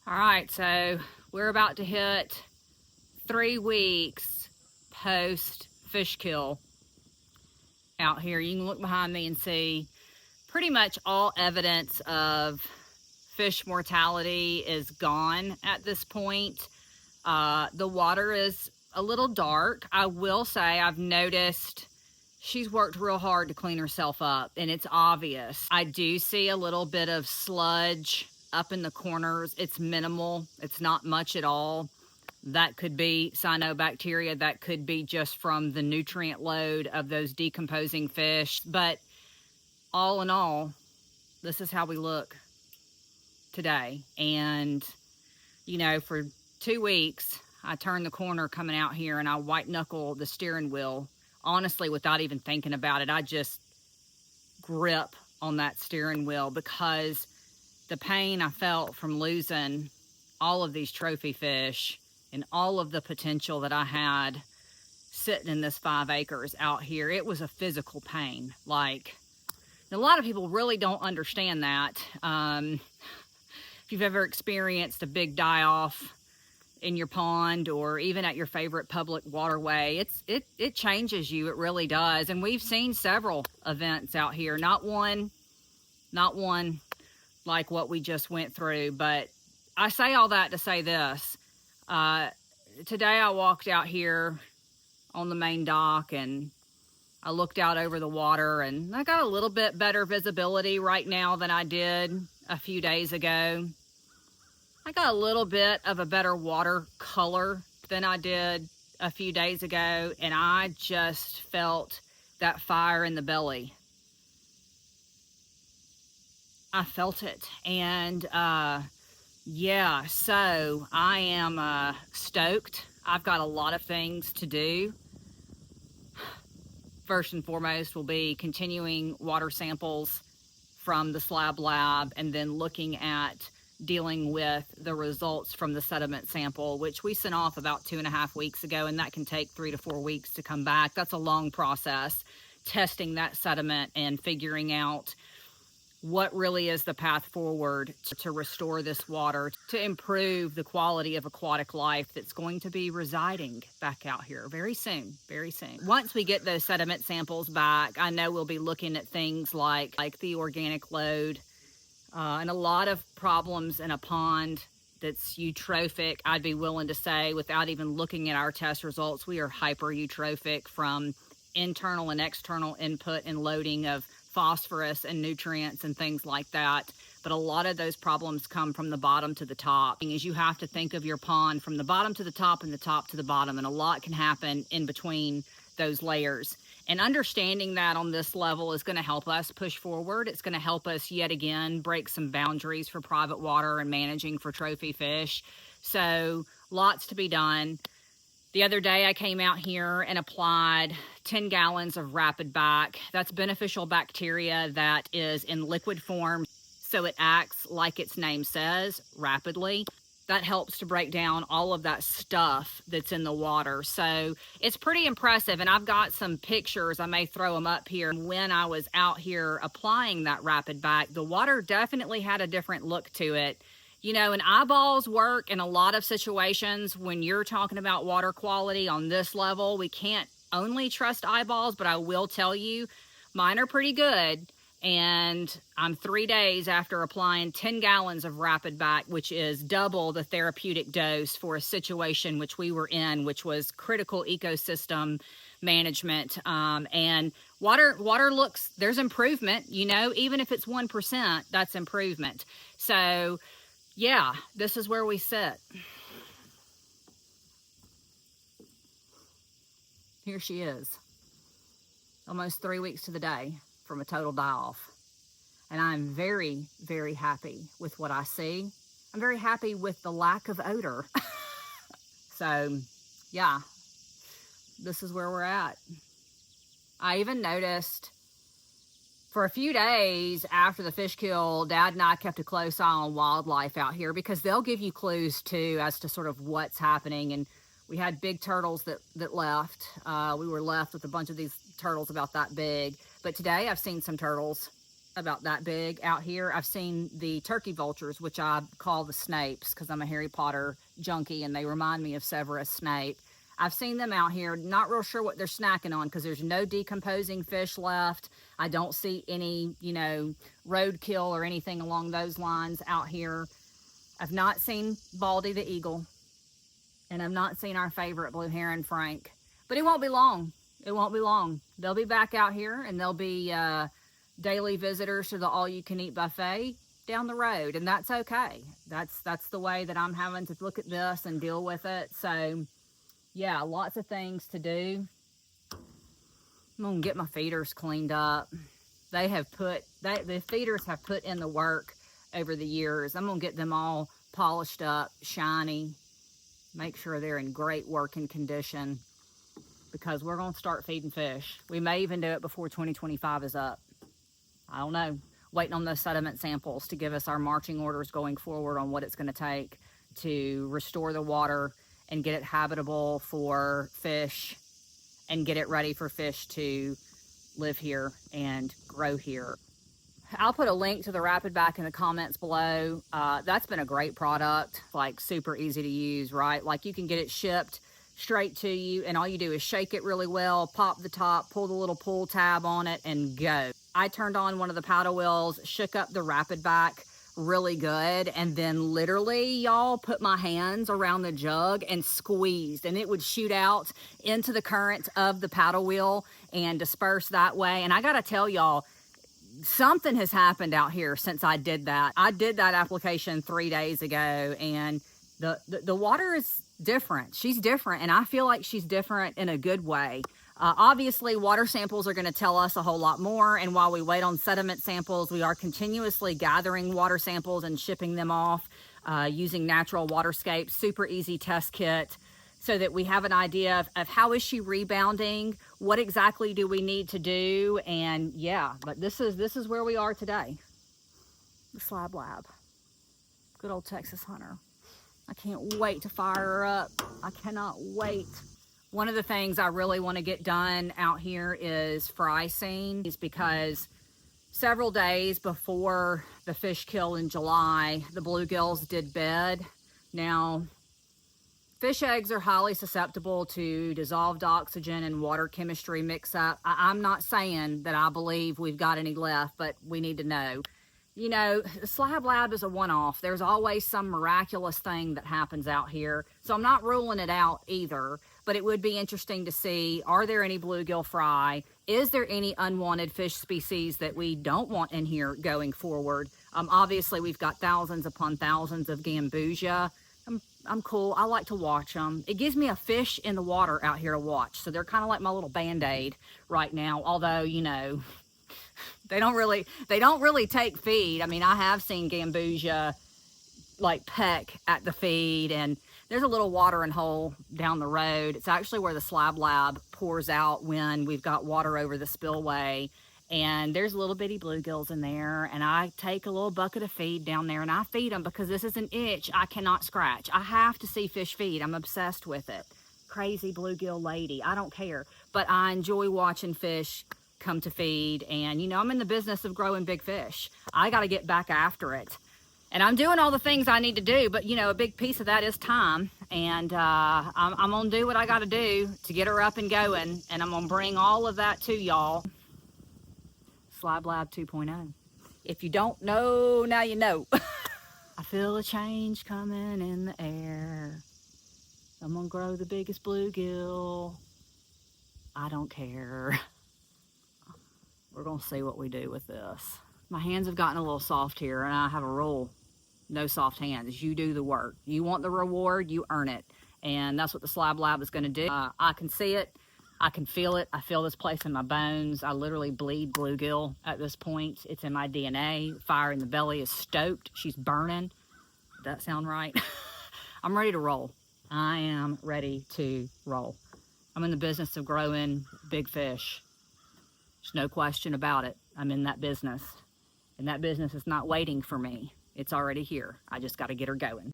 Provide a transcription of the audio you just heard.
All right, so we're about to hit 3 weeks post fish kill out here. You can look behind me and see pretty much all evidence of fish mortality is gone at this point. The water is a little dark. I will say I've noticed she's worked real hard to clean herself up, and it's obvious. I do see a little bit of sludge up in the corners. It's minimal. It's not much at all. That could be cyanobacteria. That could be just from the nutrient load of those decomposing fish. But all in all, this is how we look today. And, you know, for 2 weeks, I turned the corner coming out here and I white knuckle the steering wheel. Honestly, without even thinking about it, I just grip on that steering wheel because the pain I felt from losing all of these trophy fish and all of the potential that I had sitting in this 5 acres out here, it was a physical pain. Like, a lot of people really don't understand that. If you've ever experienced a big die-off in your pond or even at your favorite public waterway, it changes you. It really does. And we've seen several events out here, not one like what we just went through. But I say all that to say this. Today I walked out here on the main dock and I looked out over the water, and I got a little bit better visibility right now than I did a few days ago. I got a little bit of a better water color than I did a few days ago, and I just felt that fire in the belly. I felt it. And yeah, so I am stoked. I've got a lot of things to do. First and foremost will be continuing water samples from the slab lab, and then looking at dealing with the results from the sediment sample, which we sent off about 2.5 weeks ago, and that can take 3 to 4 weeks to come back. That's a long process, testing that sediment and figuring out what really is the path forward to restore this water, to improve the quality of aquatic life that's going to be residing back out here very soon, very soon. Once we get those sediment samples back, I know we'll be looking at things like the organic load, and a lot of problems in a pond that's eutrophic. I'd be willing to say, without even looking at our test results, we are hyper eutrophic from internal and external input and loading of phosphorus and nutrients and things like that. But a lot of those problems come from the bottom to the top. Is you have to think of your pond from the bottom to the top and the top to the bottom, and a lot can happen in between those layers. And understanding that on this level is going to help us push forward. It's going to help us yet again break some boundaries for private water and managing for trophy fish. So lots to be done. The other day I came out here and applied 10 gallons of Rapid Back. That's beneficial bacteria that is in liquid form, so it acts like its name says, rapidly. That helps to break down all of that stuff that's in the water. So it's pretty impressive, and I've got some pictures. I may throw them up here. When I was out here applying that Rapid Back, the water definitely had a different look to it. You know, and eyeballs work in a lot of situations. When you're talking about water quality on this level, we can't only trust eyeballs, but I will tell you, mine are pretty good. And I'm 3 days after applying 10 gallons of Rapid Back, which is double the therapeutic dose for a situation which we were in, which was critical ecosystem management. And water looks, there's improvement, you know, even if it's 1%, that's improvement. So yeah, this is where we sit. Here she is, almost 3 weeks to the day from a total die-off. And I'm very, very happy with what I see. I'm very happy with the lack of odor. So yeah, this is where we're at. I even noticed for a few days after the fish kill, Dad and I kept a close eye on wildlife out here, because they'll give you clues too as to sort of what's happening. And we had big turtles that left. We were left with a bunch of these turtles about that big. But today I've seen some turtles about that big out here. I've seen the turkey vultures, which I call the snapes because I'm a Harry Potter junkie and they remind me of Severus Snape. I've seen them out here, not real sure what they're snacking on because there's no decomposing fish left. I don't see any, you know, roadkill or anything along those lines out here. I've not seen Baldy the eagle, and I've not seen our favorite blue heron, Frank. But it won't be long. It won't be long. They'll be back out here, and they'll be daily visitors to the all-you-can-eat buffet down the road, and that's okay. That's the way that I'm having to look at this and deal with it. So yeah, lots of things to do. I'm gonna get my feeders cleaned up. The feeders have put in the work over the years. I'm gonna get them all polished up, shiny, make sure they're in great working condition, because we're gonna start feeding fish. We may even do it before 2025 is up. I don't know. Waiting on those sediment samples to give us our marching orders going forward on what it's gonna take to restore the water and get it habitable for fish and get it ready for fish to live here and grow here. I'll put a link to the Rapid Back in the comments below. That's been a great product, like super easy to use, right? Like you can get it shipped straight to you and all you do is shake it really well, pop the top, pull the little pull tab on it and go. I turned on one of the paddle wheels, shook up the Rapid Back really good, and then literally, y'all, put my hands around the jug and squeezed, and it would shoot out into the current of the paddle wheel and disperse that way. And I gotta tell y'all, something has happened out here since I did that. I did that application 3 days ago, and the water is different. She's different, and I feel like she's different in a good way. Obviously, water samples are going to tell us a whole lot more, and while we wait on sediment samples, we are continuously gathering water samples and shipping them off using Natural Waterscape, super easy test kit, so that we have an idea of how is she rebounding, what exactly do we need to do, and yeah, but this is where we are today. The Slab Lab, good old Texas hunter. I can't wait to fire her up. I cannot wait. One of the things I really want to get done out here is fry scene, is because several days before the fish kill in July, the bluegills did bed. Now, fish eggs are highly susceptible to dissolved oxygen and water chemistry mix-up. I'm not saying that I believe we've got any left, but we need to know. You know, the Slab Lab is a one-off. There's always some miraculous thing that happens out here. So I'm not ruling it out either, but it would be interesting to see, are there any bluegill fry? Is there any unwanted fish species that we don't want in here going forward? Obviously, we've got thousands upon thousands of gambusia. I'm cool. I like to watch them. It gives me a fish in the water out here to watch. So they're kind of like my little Band-Aid right now, although, you know, they don't really take feed. I mean, I have seen gambusia like peck at the feed, and there's a little watering hole down the road. It's actually where the Slab Lab pours out when we've got water over the spillway, and there's little bitty bluegills in there, and I take a little bucket of feed down there and I feed them because this is an itch I cannot scratch. I have to see fish feed. I'm obsessed with it. Crazy bluegill lady. I don't care, but I enjoy watching fish come to feed, and you know, I'm in the business of growing big fish. I got to get back after it, and I'm doing all the things I need to do, but you know, a big piece of that is time, and I'm gonna do what I got to do to get her up and going, and I'm gonna bring all of that to y'all. Slab Lab 2.0. If you don't know, now you know. I feel a change coming in the air. I'm gonna grow the biggest bluegill. I don't care. We're gonna see what we do with this. My hands have gotten a little soft here, and I have a rule: no soft hands. You do the work. You want the reward, you earn it. And that's what the Slab Lab is gonna do. I can see it, I can feel it. I feel this place in my bones. I literally bleed bluegill at this point. It's in my DNA. Fire in the belly is stoked. She's burning. Does that sound right? I'm ready to roll. I am ready to roll. I'm in the business of growing big fish. There's no question about it. I'm in that business. And that business is not waiting for me. It's already here. I just got to get her going.